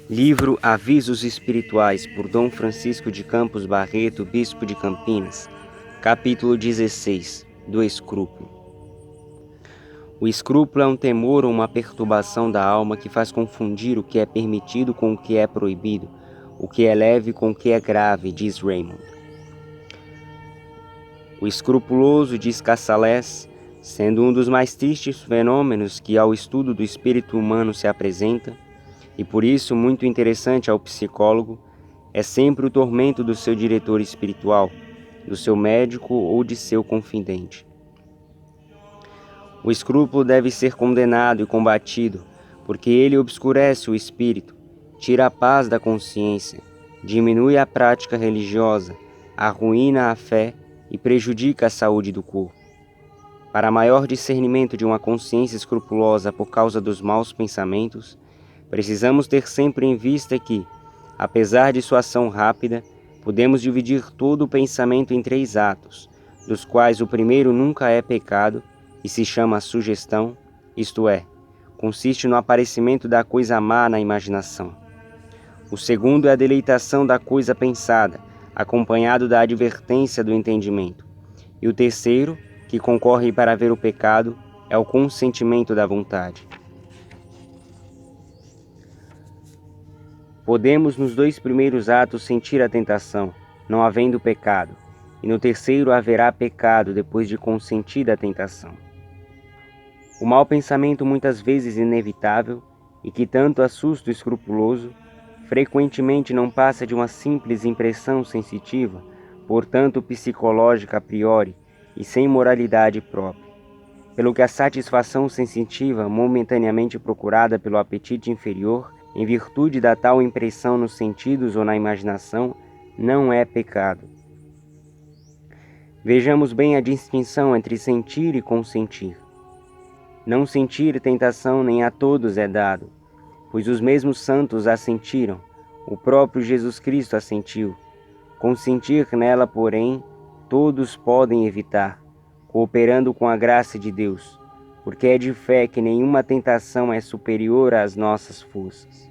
Livro Avisos Espirituais, por Dom Francisco de Campos Barreto, Bispo de Campinas. Capítulo 16. Do escrúpulo. O escrúpulo é um temor ou uma perturbação da alma que faz confundir o que é permitido com o que é proibido, o que é leve com o que é grave, diz Raymond. O escrupuloso, diz Cassalés, sendo um dos mais tristes fenômenos que ao estudo do espírito humano se apresenta, e por isso muito interessante ao psicólogo, é sempre o tormento do seu diretor espiritual, do seu médico ou de seu confidente. O escrúpulo deve ser condenado e combatido, porque ele obscurece o espírito, tira a paz da consciência, diminui a prática religiosa, arruína a fé e prejudica a saúde do corpo. Para maior discernimento de uma consciência escrupulosa por causa dos maus pensamentos, precisamos ter sempre em vista que, apesar de sua ação rápida, podemos dividir todo o pensamento em 3 atos, dos quais o primeiro nunca é pecado e se chama sugestão, isto é, consiste no aparecimento da coisa má na imaginação. O segundo é a deleitação da coisa pensada, acompanhado da advertência do entendimento. E o terceiro, que concorre para ver o pecado, é o consentimento da vontade. Podemos nos 2 primeiros atos sentir a tentação, não havendo pecado, e no terceiro haverá pecado depois de consentida a tentação. O mau pensamento, muitas vezes inevitável, e que tanto assusta o escrupuloso, frequentemente não passa de uma simples impressão sensitiva, portanto psicológica a priori, e sem moralidade própria, pelo que a satisfação sensitiva momentaneamente procurada pelo apetite inferior, em virtude da tal impressão nos sentidos ou na imaginação, não é pecado. Vejamos bem a distinção entre sentir e consentir. Não sentir tentação nem a todos é dado, pois os mesmos santos a sentiram, o próprio Jesus Cristo a sentiu. Consentir nela, porém, todos podem evitar, cooperando com a graça de Deus, porque é de fé que nenhuma tentação é superior às nossas forças.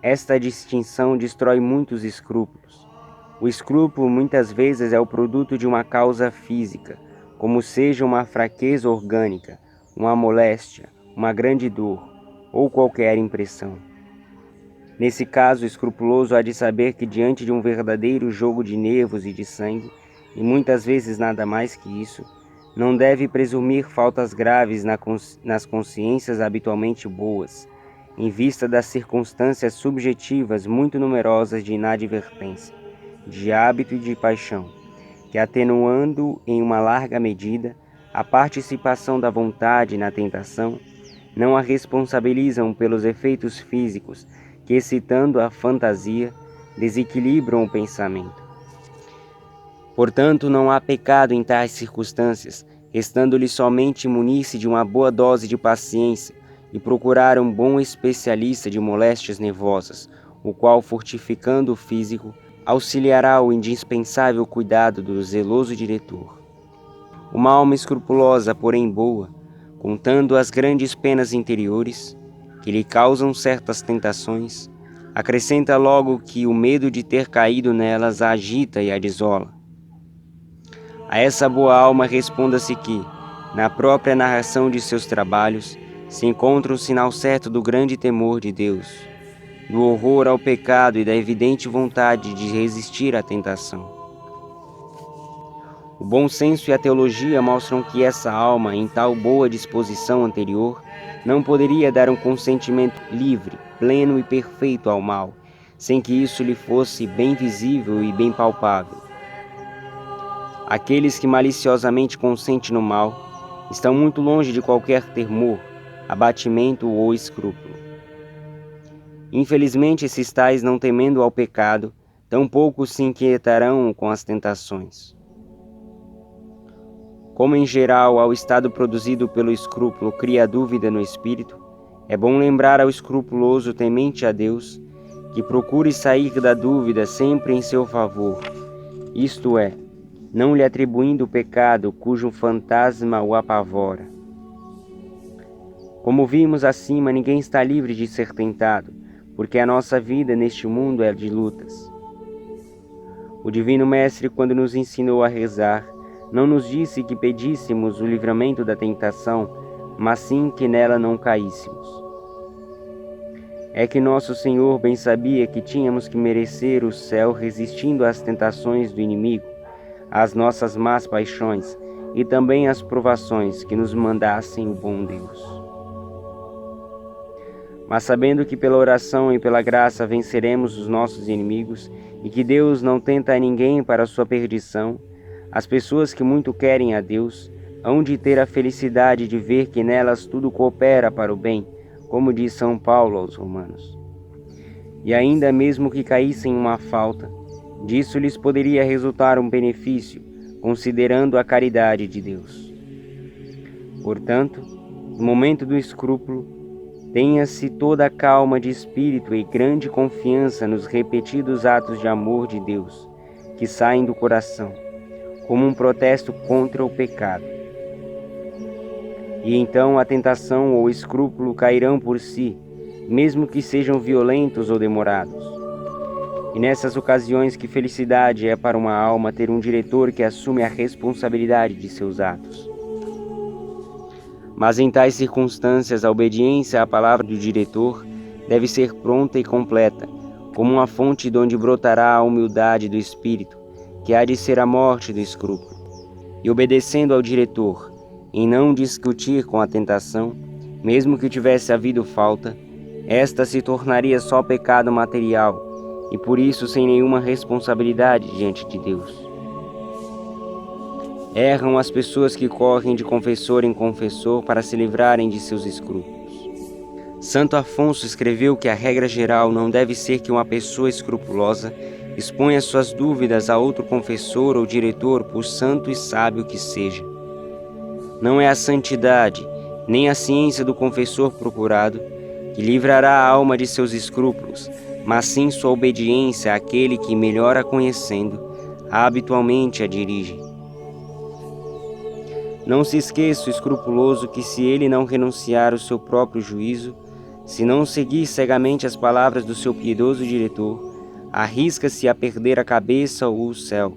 Esta distinção destrói muitos escrúpulos. O escrúpulo muitas vezes é o produto de uma causa física, como seja uma fraqueza orgânica, uma moléstia, uma grande dor, ou qualquer impressão. Nesse caso, o escrupuloso há de saber que diante de um verdadeiro jogo de nervos e de sangue, e muitas vezes nada mais que isso, não deve presumir faltas graves nas consciências habitualmente boas, em vista das circunstâncias subjetivas muito numerosas de inadvertência, de hábito e de paixão, que atenuando em uma larga medida a participação da vontade na tentação, não a responsabilizam pelos efeitos físicos que, excitando a fantasia, desequilibram o pensamento. Portanto, não há pecado em tais circunstâncias, restando-lhe somente munir-se de uma boa dose de paciência e procurar um bom especialista de moléstias nervosas, o qual, fortificando o físico, auxiliará o indispensável cuidado do zeloso diretor. Uma alma escrupulosa, porém boa, contando as grandes penas interiores, que lhe causam certas tentações, acrescenta logo que o medo de ter caído nelas a agita e a desola. A essa boa alma responda-se que, na própria narração de seus trabalhos, se encontra um sinal certo do grande temor de Deus, do horror ao pecado e da evidente vontade de resistir à tentação. O bom senso e a teologia mostram que essa alma, em tal boa disposição anterior, não poderia dar um consentimento livre, pleno e perfeito ao mal, sem que isso lhe fosse bem visível e bem palpável. Aqueles que maliciosamente consentem no mal estão muito longe de qualquer temor, abatimento ou escrúpulo. Infelizmente, esses tais, não temendo ao pecado, tampouco se inquietarão com as tentações. Como em geral ao estado produzido pelo escrúpulo cria dúvida no espírito, é bom lembrar ao escrupuloso temente a Deus que procure sair da dúvida sempre em seu favor, isto é, não lhe atribuindo o pecado cujo fantasma o apavora. Como vimos acima, ninguém está livre de ser tentado, porque a nossa vida neste mundo é de lutas. O Divino Mestre, quando nos ensinou a rezar, não nos disse que pedíssemos o livramento da tentação, mas sim que nela não caíssemos. É que nosso Senhor bem sabia que tínhamos que merecer o céu resistindo às tentações do inimigo, às nossas más paixões e também às provações que nos mandassem o bom Deus. Mas sabendo que pela oração e pela graça venceremos os nossos inimigos e que Deus não tenta a ninguém para a sua perdição, as pessoas que muito querem a Deus hão de ter a felicidade de ver que nelas tudo coopera para o bem, como diz São Paulo aos Romanos. E ainda mesmo que caíssem em uma falta, disso lhes poderia resultar um benefício, considerando a caridade de Deus. Portanto, no momento do escrúpulo, tenha-se toda a calma de espírito e grande confiança nos repetidos atos de amor de Deus, que saem do coração, como um protesto contra o pecado. E então a tentação ou o escrúpulo cairão por si, mesmo que sejam violentos ou demorados. E nessas ocasiões que felicidade é para uma alma ter um diretor que assume a responsabilidade de seus atos. Mas em tais circunstâncias a obediência à palavra do diretor deve ser pronta e completa, como uma fonte de onde brotará a humildade do espírito, que há de ser a morte do escrúpulo. E obedecendo ao diretor, em não discutir com a tentação, mesmo que tivesse havido falta, esta se tornaria só pecado material, e por isso sem nenhuma responsabilidade diante de Deus. Erram as pessoas que correm de confessor em confessor para se livrarem de seus escrúpulos. Santo Afonso escreveu que a regra geral não deve ser que uma pessoa escrupulosa exponha suas dúvidas a outro confessor ou diretor, por santo e sábio que seja. Não é a santidade, nem a ciência do confessor procurado, que livrará a alma de seus escrúpulos, mas sim sua obediência àquele que, melhor a conhecendo, habitualmente a dirige. Não se esqueça o escrupuloso que, se ele não renunciar ao seu próprio juízo, se não seguir cegamente as palavras do seu piedoso diretor, arrisca-se a perder a cabeça ou o céu,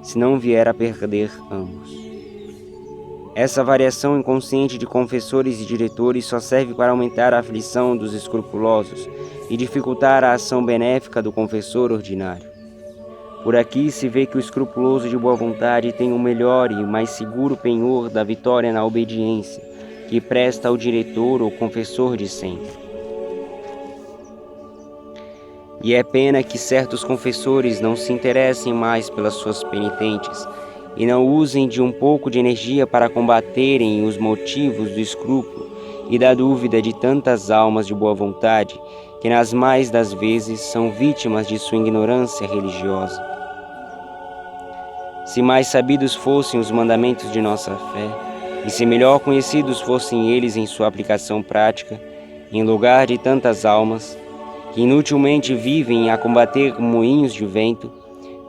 se não vier a perder ambos. Essa variação inconsciente de confessores e diretores só serve para aumentar a aflição dos escrupulosos e dificultar a ação benéfica do confessor ordinário. Por aqui se vê que o escrupuloso de boa vontade tem o melhor e mais seguro penhor da vitória na obediência, que presta ao diretor ou confessor de sempre. E é pena que certos confessores não se interessem mais pelas suas penitentes e não usem de um pouco de energia para combaterem os motivos do escrúpulo e da dúvida de tantas almas de boa vontade que nas mais das vezes são vítimas de sua ignorância religiosa. Se mais sabidos fossem os mandamentos de nossa fé, e se melhor conhecidos fossem eles em sua aplicação prática, em lugar de tantas almas, que inutilmente vivem a combater moinhos de vento,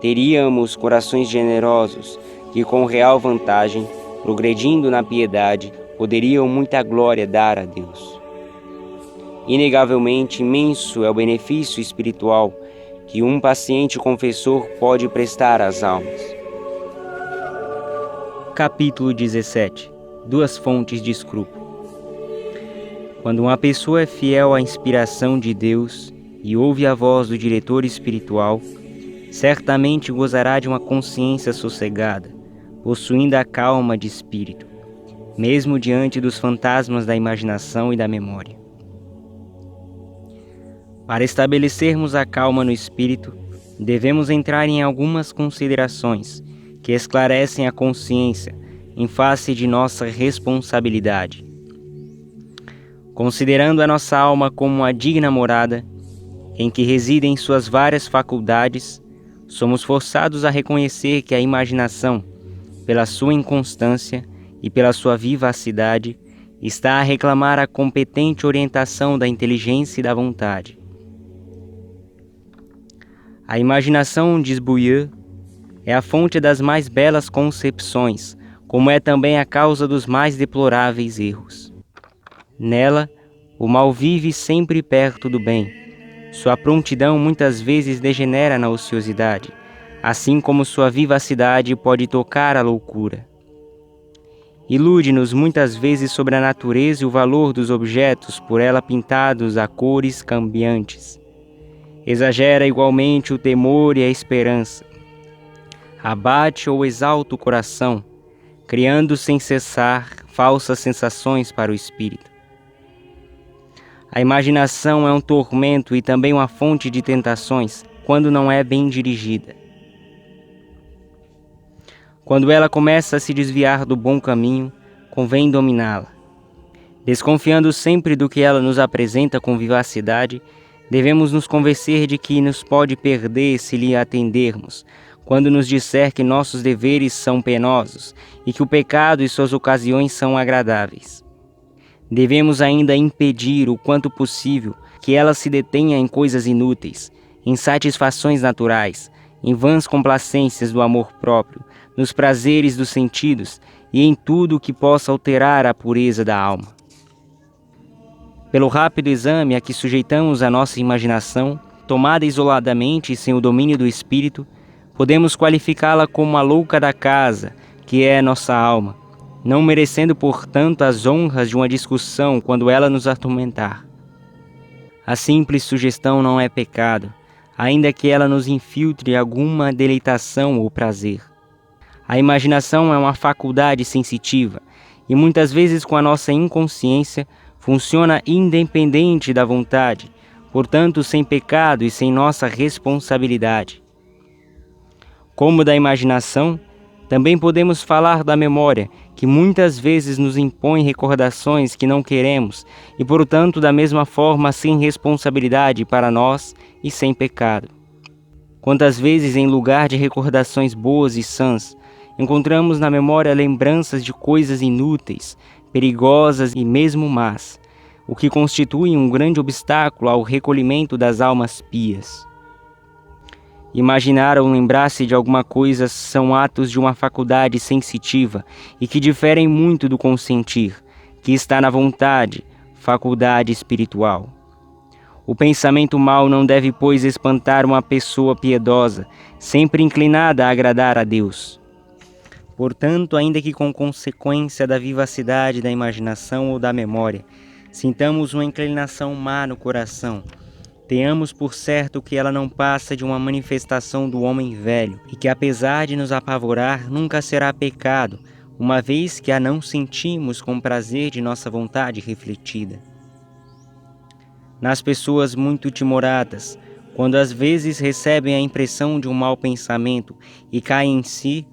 teríamos corações generosos, que com real vantagem, progredindo na piedade, poderiam muita glória dar a Deus. Inegavelmente imenso é o benefício espiritual que um paciente confessor pode prestar às almas. Capítulo 17. Duas fontes de escrúpulo. Quando uma pessoa é fiel à inspiração de Deus e ouve a voz do diretor espiritual, certamente gozará de uma consciência sossegada, possuindo a calma de espírito, mesmo diante dos fantasmas da imaginação e da memória. Para estabelecermos a calma no espírito, devemos entrar em algumas considerações que esclarecem a consciência em face de nossa responsabilidade. Considerando a nossa alma como uma digna morada, em que residem suas várias faculdades, somos forçados a reconhecer que a imaginação, pela sua inconstância e pela sua vivacidade, está a reclamar a competente orientação da inteligência e da vontade. A imaginação, diz Bouyer, é a fonte das mais belas concepções, como é também a causa dos mais deploráveis erros. Nela, o mal vive sempre perto do bem, Sua prontidão muitas vezes degenera na ociosidade, assim como sua vivacidade pode tocar a loucura. Ilude-nos muitas vezes sobre a natureza e o valor dos objetos por ela pintados a cores cambiantes. Exagera igualmente o temor e a esperança. Abate ou exalta o coração, criando sem cessar falsas sensações para o espírito. A imaginação é um tormento e também uma fonte de tentações quando não é bem dirigida. Quando ela começa a se desviar do bom caminho, convém dominá-la. Desconfiando sempre do que ela nos apresenta com vivacidade, devemos nos convencer de que nos pode perder se lhe atendermos, quando nos disser que nossos deveres são penosos e que o pecado e suas ocasiões são agradáveis. Devemos ainda impedir o quanto possível que ela se detenha em coisas inúteis, em satisfações naturais, em vãs complacências do amor próprio, nos prazeres dos sentidos e em tudo o que possa alterar a pureza da alma. Pelo rápido exame a que sujeitamos a nossa imaginação, tomada isoladamente e sem o domínio do espírito, podemos qualificá-la como a louca da casa, que é nossa alma, não merecendo, portanto, as honras de uma discussão quando ela nos atormentar. A simples sugestão não é pecado, ainda que ela nos infiltre alguma deleitação ou prazer. A imaginação é uma faculdade sensitiva e muitas vezes com a nossa inconsciência funciona independente da vontade, portanto sem pecado e sem nossa responsabilidade. Como da imaginação, também podemos falar da memória, que muitas vezes nos impõe recordações que não queremos e, portanto, da mesma forma, sem responsabilidade para nós e sem pecado. Quantas vezes, em lugar de recordações boas e sãs, encontramos na memória lembranças de coisas inúteis, perigosas e mesmo más, o que constitui um grande obstáculo ao recolhimento das almas pias. Imaginar ou lembrar-se de alguma coisa são atos de uma faculdade sensitiva e que diferem muito do consentir, que está na vontade, faculdade espiritual. O pensamento mau não deve, pois, espantar uma pessoa piedosa, sempre inclinada a agradar a Deus. Portanto, ainda que com consequência da vivacidade da imaginação ou da memória, sintamos uma inclinação má no coração, tenhamos por certo que ela não passa de uma manifestação do homem velho e que, apesar de nos apavorar, nunca será pecado, uma vez que a não sentimos com prazer de nossa vontade refletida. Nas pessoas muito timoradas, quando às vezes recebem a impressão de um mau pensamento e caem em si,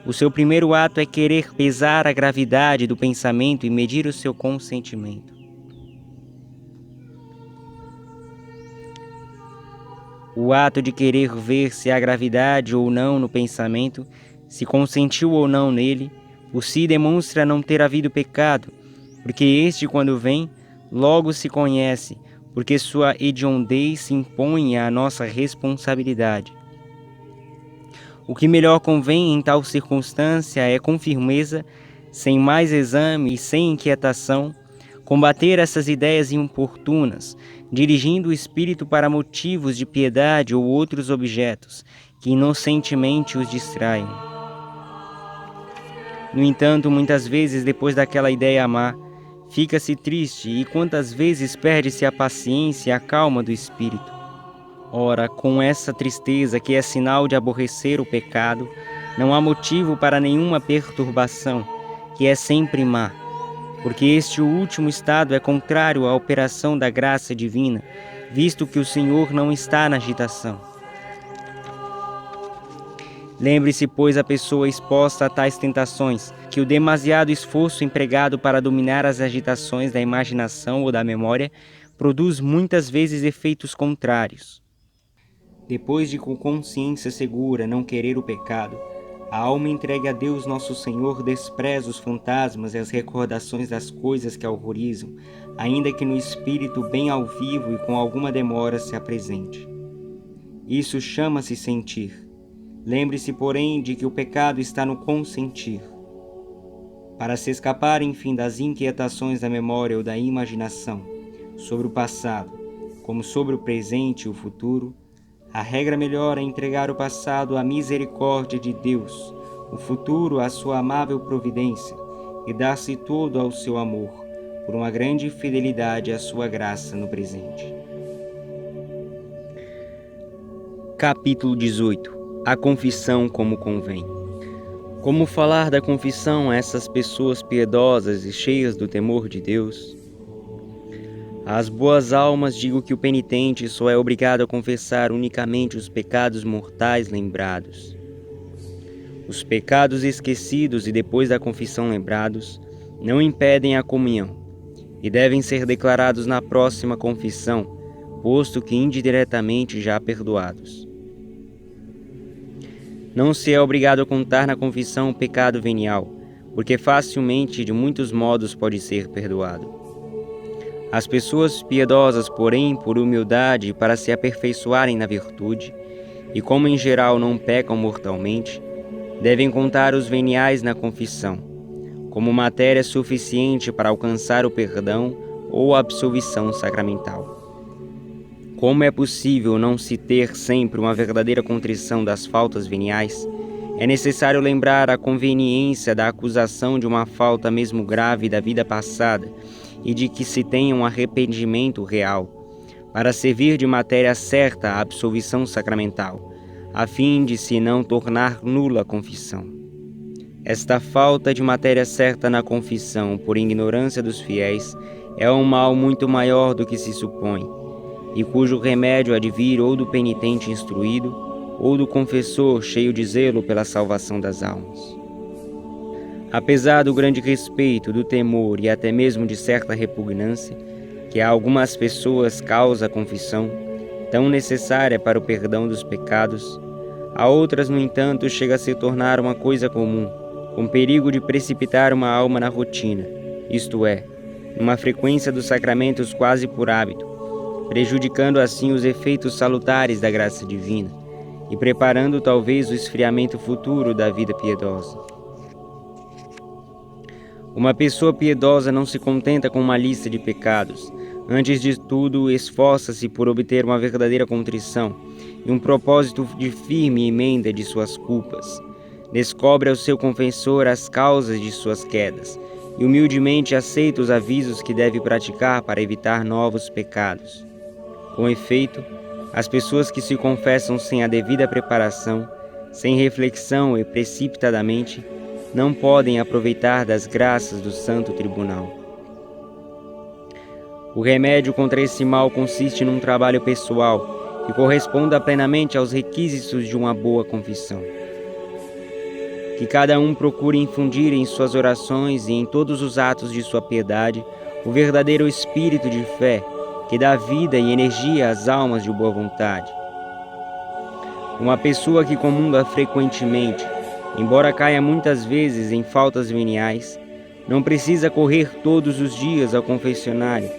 o seu primeiro ato é querer pesar a gravidade do pensamento e medir o seu consentimento. O ato de querer ver se há gravidade ou não no pensamento, se consentiu ou não nele, por si demonstra não ter havido pecado, porque este, quando vem, logo se conhece, porque sua hediondez se impõe à nossa responsabilidade. O que melhor convém em tal circunstância é, com firmeza, sem mais exame e sem inquietação, combater essas ideias importunas, dirigindo o espírito para motivos de piedade ou outros objetos que inocentemente os distraiam. No entanto, muitas vezes, depois daquela ideia má, fica-se triste e quantas vezes perde-se a paciência e a calma do espírito. Ora, com essa tristeza que é sinal de aborrecer o pecado, não há motivo para nenhuma perturbação, que é sempre má, porque este último estado é contrário à operação da graça divina, visto que o Senhor não está na agitação. Lembre-se, pois, a pessoa exposta a tais tentações, que o demasiado esforço empregado para dominar as agitações da imaginação ou da memória produz muitas vezes efeitos contrários. Depois de com consciência segura não querer o pecado, a alma entregue a Deus nosso Senhor despreza os fantasmas e as recordações das coisas que a horrorizam, ainda que no espírito bem ao vivo e com alguma demora se apresente. Isso chama-se sentir. Lembre-se, porém, de que o pecado está no consentir. Para se escapar, enfim, das inquietações da memória ou da imaginação sobre o passado, como sobre o presente e o futuro, a regra melhor é entregar o passado à misericórdia de Deus, o futuro à sua amável providência e dar-se todo ao seu amor, por uma grande fidelidade à sua graça no presente. Capítulo 18. A confissão como convém. Como falar da confissão a essas pessoas piedosas e cheias do temor de Deus? Às boas almas digo que o penitente só é obrigado a confessar unicamente os pecados mortais lembrados. Os pecados esquecidos e depois da confissão lembrados não impedem a comunhão e devem ser declarados na próxima confissão, posto que indiretamente já perdoados. Não se é obrigado a contar na confissão o pecado venial, porque facilmente de muitos modos pode ser perdoado. As pessoas piedosas, porém, por humildade e para se aperfeiçoarem na virtude, e como em geral não pecam mortalmente, devem contar os veniais na confissão, como matéria suficiente para alcançar o perdão ou a absolvição sacramental. Como é possível não se ter sempre uma verdadeira contrição das faltas veniais, é necessário lembrar a conveniência da acusação de uma falta mesmo grave da vida passada e de que se tenha um arrependimento real, para servir de matéria certa à absolvição sacramental, a fim de se não tornar nula a confissão. Esta falta de matéria certa na confissão, por ignorância dos fiéis, é um mal muito maior do que se supõe, e cujo remédio há de vir ou do penitente instruído, ou do confessor cheio de zelo pela salvação das almas. Apesar do grande respeito, do temor e até mesmo de certa repugnância, que a algumas pessoas causa a confissão, tão necessária para o perdão dos pecados, a outras, no entanto, chega a se tornar uma coisa comum, com perigo de precipitar uma alma na rotina, isto é, numa frequência dos sacramentos quase por hábito, prejudicando assim os efeitos salutares da graça divina e preparando talvez o esfriamento futuro da vida piedosa. Uma pessoa piedosa não se contenta com uma lista de pecados. Antes de tudo, esforça-se por obter uma verdadeira contrição e um propósito de firme emenda de suas culpas. Descobre ao seu confessor as causas de suas quedas e humildemente aceita os avisos que deve praticar para evitar novos pecados. Com efeito, as pessoas que se confessam sem a devida preparação, sem reflexão e precipitadamente, não podem aproveitar das graças do Santo Tribunal. O remédio contra esse mal consiste num trabalho pessoal que corresponda plenamente aos requisitos de uma boa confissão. Que cada um procure infundir em suas orações e em todos os atos de sua piedade o verdadeiro espírito de fé que dá vida e energia às almas de boa vontade. Uma pessoa que comunga frequentemente, embora caia muitas vezes em faltas veniais, não precisa correr todos os dias ao confessionário,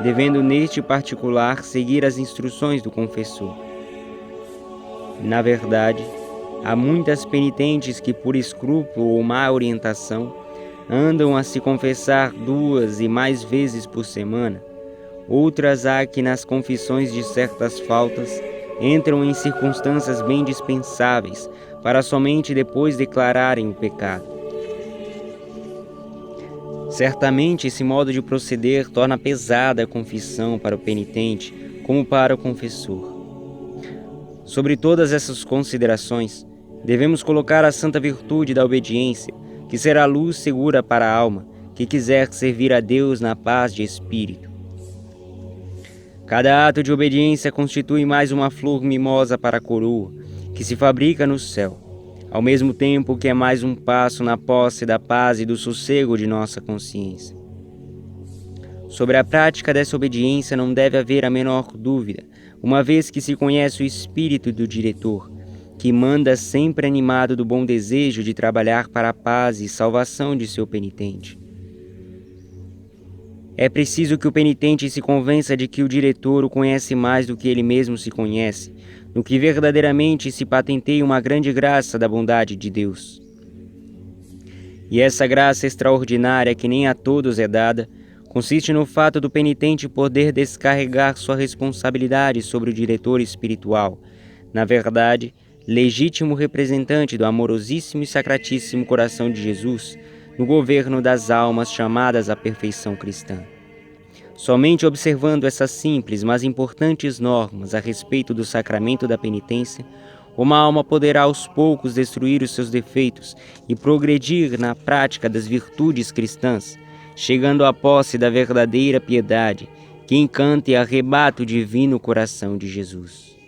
devendo neste particular seguir as instruções do confessor. Na verdade, há muitas penitentes que, por escrúpulo ou má orientação, andam a se confessar 2 e mais vezes por semana. Outras há que nas confissões de certas faltas entram em circunstâncias bem dispensáveis, para somente depois declararem o pecado. Certamente esse modo de proceder torna pesada a confissão para o penitente, como para o confessor. Sobre todas essas considerações, devemos colocar a santa virtude da obediência, que será luz segura para a alma, que quiser servir a Deus na paz de espírito. Cada ato de obediência constitui mais uma flor mimosa para a coroa, que se fabrica no céu, ao mesmo tempo que é mais um passo na posse da paz e do sossego de nossa consciência. Sobre a prática dessa obediência não deve haver a menor dúvida, uma vez que se conhece o espírito do diretor, que manda sempre animado do bom desejo de trabalhar para a paz e salvação de seu penitente. É preciso que o penitente se convença de que o diretor o conhece mais do que ele mesmo se conhece, no que verdadeiramente se patenteia uma grande graça da bondade de Deus. E essa graça extraordinária, que nem a todos é dada, consiste no fato do penitente poder descarregar sua responsabilidade sobre o diretor espiritual, na verdade, legítimo representante do amorosíssimo e sacratíssimo coração de Jesus, no governo das almas chamadas à perfeição cristã. Somente observando essas simples, mas importantes normas a respeito do sacramento da penitência, uma alma poderá aos poucos destruir os seus defeitos e progredir na prática das virtudes cristãs, chegando à posse da verdadeira piedade, que encanta e arrebata o divino coração de Jesus.